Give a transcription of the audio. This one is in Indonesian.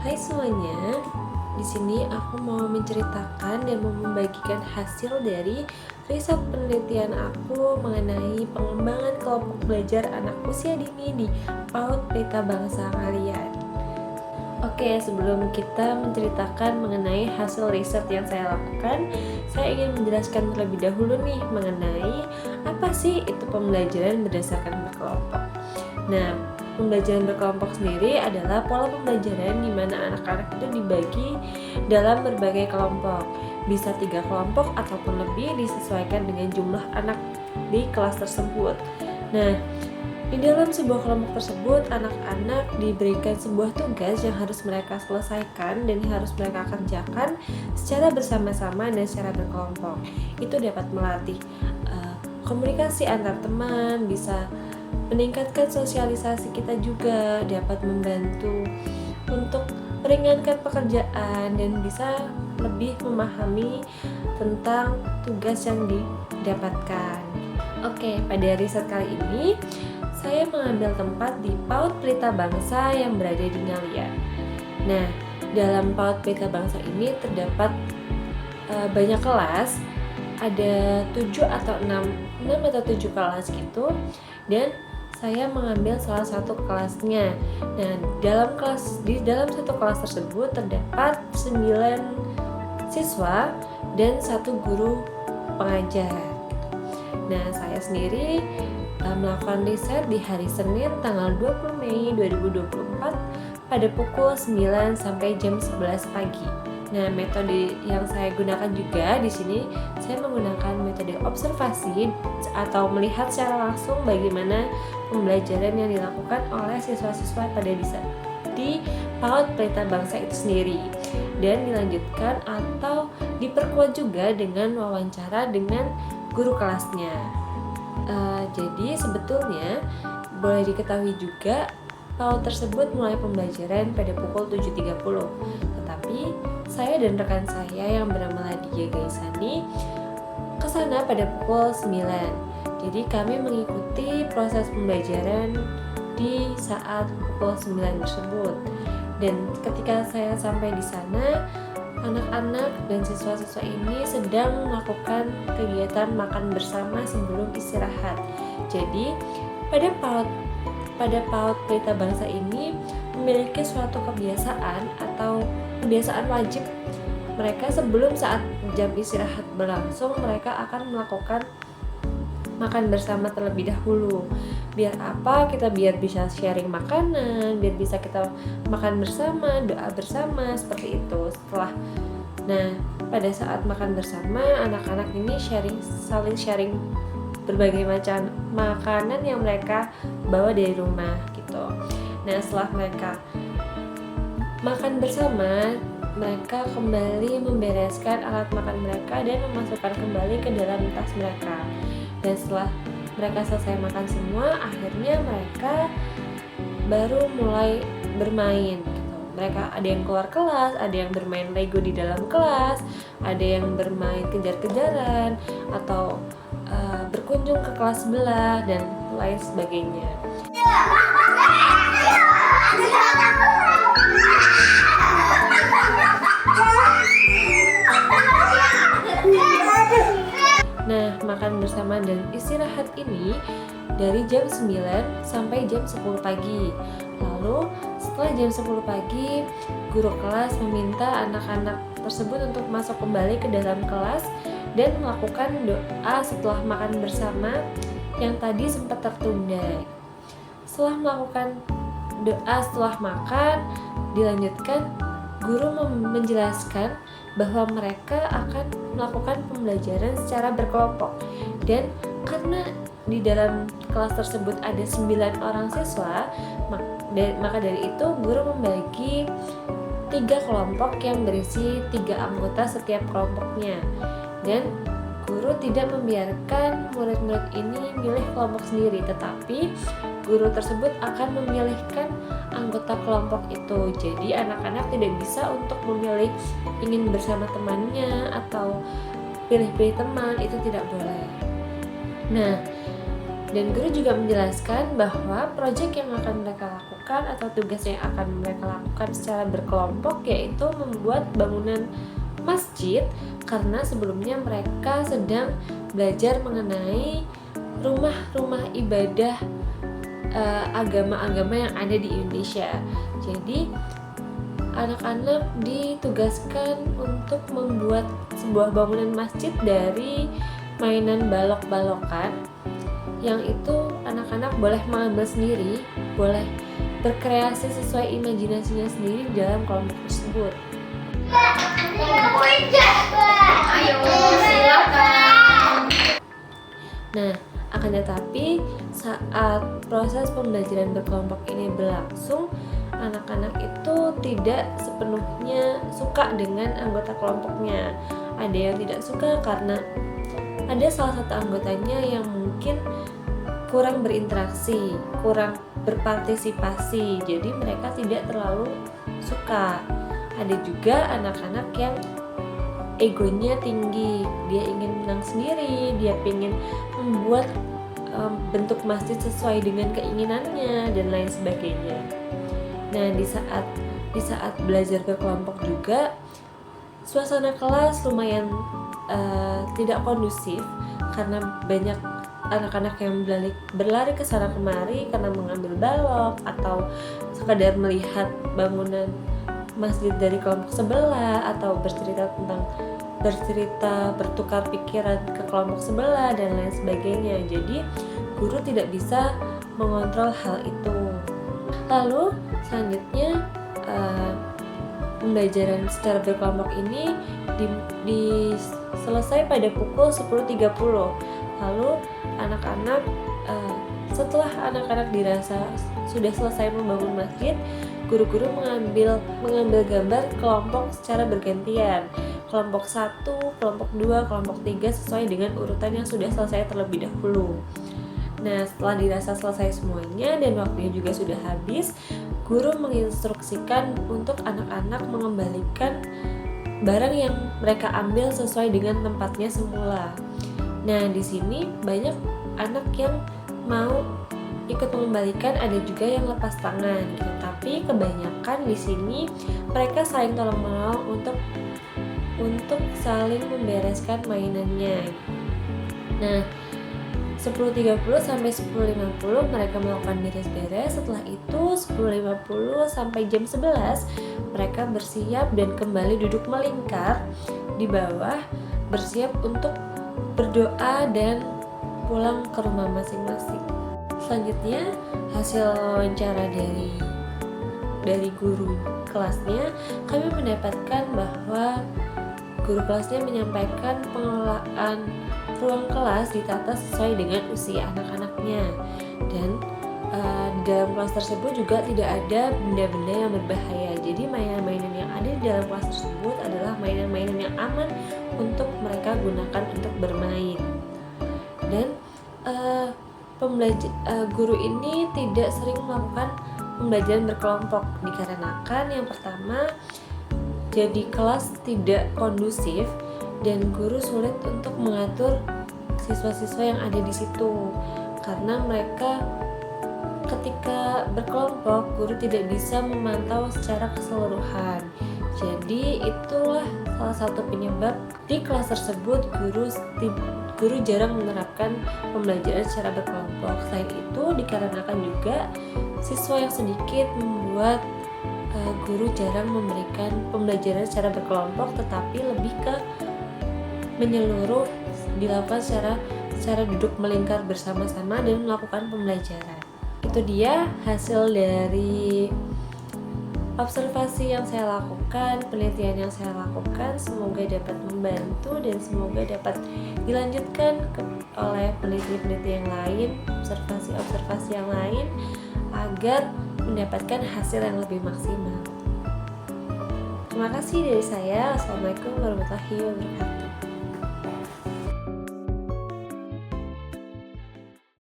Hai semuanya, di sini aku mau menceritakan dan mau membagikan hasil dari riset penelitian aku mengenai pengembangan kelompok belajar anak usia dini di PAUD Pelita Bangsa kalian. Oke, sebelum kita menceritakan mengenai hasil riset yang saya lakukan, saya ingin menjelaskan terlebih dahulu nih mengenai apa sih itu pembelajaran berdasarkan berkelompok. Nah, pembelajaran berkelompok sendiri adalah pola pembelajaran di mana anak-anak itu dibagi dalam berbagai kelompok. Bisa 3 kelompok ataupun lebih disesuaikan dengan jumlah anak di kelas tersebut. Nah, di dalam sebuah kelompok tersebut, anak-anak diberikan sebuah tugas yang harus mereka selesaikan dan harus mereka kerjakan secara bersama-sama dan secara berkelompok. Itu dapat melatih komunikasi antar teman, bisa meningkatkan sosialisasi kita juga, dapat membantu untuk meringankan pekerjaan dan bisa lebih memahami tentang tugas yang didapatkan. Oke, pada riset kali ini saya mengambil tempat di PAUD Pelita Bangsa yang berada di Ngalian. Nah, dalam PAUD Pelita Bangsa ini terdapat banyak kelas, ada 7 atau 7 kelas gitu, dan saya mengambil salah satu kelasnya. Nah, di dalam satu kelas tersebut terdapat 9 siswa dan 1 guru pengajar. Nah, saya sendiri melakukan riset di hari Senin tanggal 20 Mei 2024 pada pukul 9 sampai jam 11 pagi. Nah, metode yang saya gunakan juga di sini, saya menggunakan metode observasi atau melihat secara langsung bagaimana pembelajaran yang dilakukan oleh siswa-siswa pada di PAUD Pelita Bangsa itu sendiri, dan dilanjutkan atau diperkuat juga dengan wawancara dengan guru kelasnya. Jadi sebetulnya boleh diketahui juga PAUD tersebut mulai pembelajaran pada pukul 7.30, tetapi saya dan rekan saya yang bernama Ladia Gaisani kesana pada pukul 9. Jadi kami mengikuti proses pembelajaran di saat pukul 9 tersebut. Dan ketika saya sampai di sana, anak-anak dan siswa-siswa ini sedang melakukan kegiatan makan bersama sebelum istirahat. Jadi pada PAUD Pelita Bangsa ini memiliki suatu kebiasaan atau kebiasaan wajib. Mereka sebelum saat jam istirahat berlangsung, mereka akan melakukan makan bersama terlebih dahulu. Biar apa? Biar bisa sharing makanan, biar bisa kita makan bersama, doa bersama, seperti itu. Pada saat makan bersama, anak-anak ini saling sharing berbagai macam makanan yang mereka bawa dari rumah gitu. Nah, setelah mereka makan bersama, mereka kembali membereskan alat makan mereka dan memasukkan kembali ke dalam tas mereka. Dan setelah mereka selesai makan semua, akhirnya mereka baru mulai bermain gitu. Mereka ada yang keluar kelas, ada yang bermain Lego di dalam kelas, ada yang bermain kejar-kejaran atau berkunjung ke kelas sebelah dan lain sebagainya. Nah, makan bersama dan istirahat ini dari jam 9 sampai jam 10 pagi. Lalu setelah jam 10 pagi, guru kelas meminta anak-anak tersebut untuk masuk kembali ke dalam kelas dan melakukan doa setelah makan bersama yang tadi sempat tertunda. Setelah melakukan doa setelah makan, dilanjutkan guru menjelaskan bahwa mereka akan melakukan pembelajaran secara berkelompok, dan karena di dalam kelas tersebut ada 9 orang siswa, maka dari itu guru membagi 3 kelompok yang berisi 3 anggota setiap kelompoknya, dan guru tidak membiarkan murid-murid ini milih kelompok sendiri, tetapi guru tersebut akan memilihkan anggota kelompok itu. Jadi anak-anak tidak bisa untuk memilih ingin bersama temannya atau pilih-pilih teman, itu tidak boleh. Nah, dan guru juga menjelaskan bahwa proyek yang akan mereka lakukan lakukan atau tugas yang akan mereka lakukan secara berkelompok yaitu membuat bangunan masjid, karena sebelumnya mereka sedang belajar mengenai rumah-rumah ibadah agama-agama yang ada di Indonesia. Jadi anak-anak ditugaskan untuk membuat sebuah bangunan masjid dari mainan balok-balokan, yang itu anak-anak boleh mengambil sendiri, boleh berkreasi sesuai imajinasinya sendiri dalam kelompok tersebut. Ayo, silakan. Nah, akan tetapi saat proses pembelajaran berkelompok ini berlangsung, anak-anak itu tidak sepenuhnya suka dengan anggota kelompoknya. Ada yang tidak suka karena ada salah satu anggotanya yang mungkin kurang berinteraksi, kurang berpartisipasi, jadi mereka tidak terlalu suka. Ada juga anak-anak yang egonya tinggi, dia ingin menang sendiri, dia ingin membuat bentuk masjid sesuai dengan keinginannya dan lain sebagainya. Nah, di saat belajar berkelompok juga suasana kelas lumayan tidak kondusif karena banyak anak-anak yang berlari ke sana kemari karena mengambil balok atau sekadar melihat bangunan masjid dari kelompok sebelah atau bertukar pikiran ke kelompok sebelah dan lain sebagainya. Jadi guru tidak bisa mengontrol hal itu. Lalu selanjutnya pembelajaran secara berkelompok ini selesai pada pukul 10.30. Lalu anak-anak setelah anak-anak dirasa sudah selesai membangun masjid, guru-guru mengambil gambar kelompok secara bergantian. Kelompok 1, kelompok 2, kelompok 3 sesuai dengan urutan yang sudah selesai terlebih dahulu. Nah, setelah dirasa selesai semuanya dan waktunya juga sudah habis, guru menginstruksikan untuk anak-anak mengembalikan barang yang mereka ambil sesuai dengan tempatnya semula. Nah, di sini banyak anak yang mau ikut mengembalikan, ada juga yang lepas tangan gitu. Tapi kebanyakan di sini mereka saling tolong-menolong untuk saling membereskan mainannya. Nah, 10.30 sampai 10.50 mereka melakukan beres-beres. Setelah itu 10.50 sampai jam 11 mereka bersiap dan kembali duduk melingkar di bawah, bersiap untuk berdoa dan pulang ke rumah masing-masing. Selanjutnya hasil wawancara dari guru kelasnya, kami mendapatkan bahwa guru kelasnya menyampaikan pengelolaan ruang kelas ditata sesuai dengan usia anak-anaknya, dan di dalam kelas tersebut juga tidak ada benda-benda yang berbahaya. Jadi mainan-mainan yang ada di dalam kelas tersebut adalah mainan-mainan yang aman untuk mereka gunakan untuk bermain. Dan guru ini tidak sering melakukan pembelajaran berkelompok dikarenakan yang pertama, jadi kelas tidak kondusif dan guru sulit untuk mengatur siswa-siswa yang ada di situ, karena mereka ketika berkelompok guru tidak bisa memantau secara keseluruhan. Jadi itulah salah satu penyebab di kelas tersebut guru jarang menerapkan pembelajaran secara berkelompok. Selain itu dikarenakan juga siswa yang sedikit membuat guru jarang memberikan pembelajaran secara berkelompok, tetapi lebih ke menyeluruh, dilakukan secara duduk melingkar bersama-sama dan melakukan pembelajaran. Itu dia hasil dari observasi yang saya lakukan, penelitian yang saya lakukan. Semoga dapat membantu dan semoga dapat dilanjutkan oleh peneliti-peneliti yang lain, observasi yang lain, agar mendapatkan hasil yang lebih maksimal. Terima kasih dari saya. Assalamualaikum warahmatullahi wabarakatuh.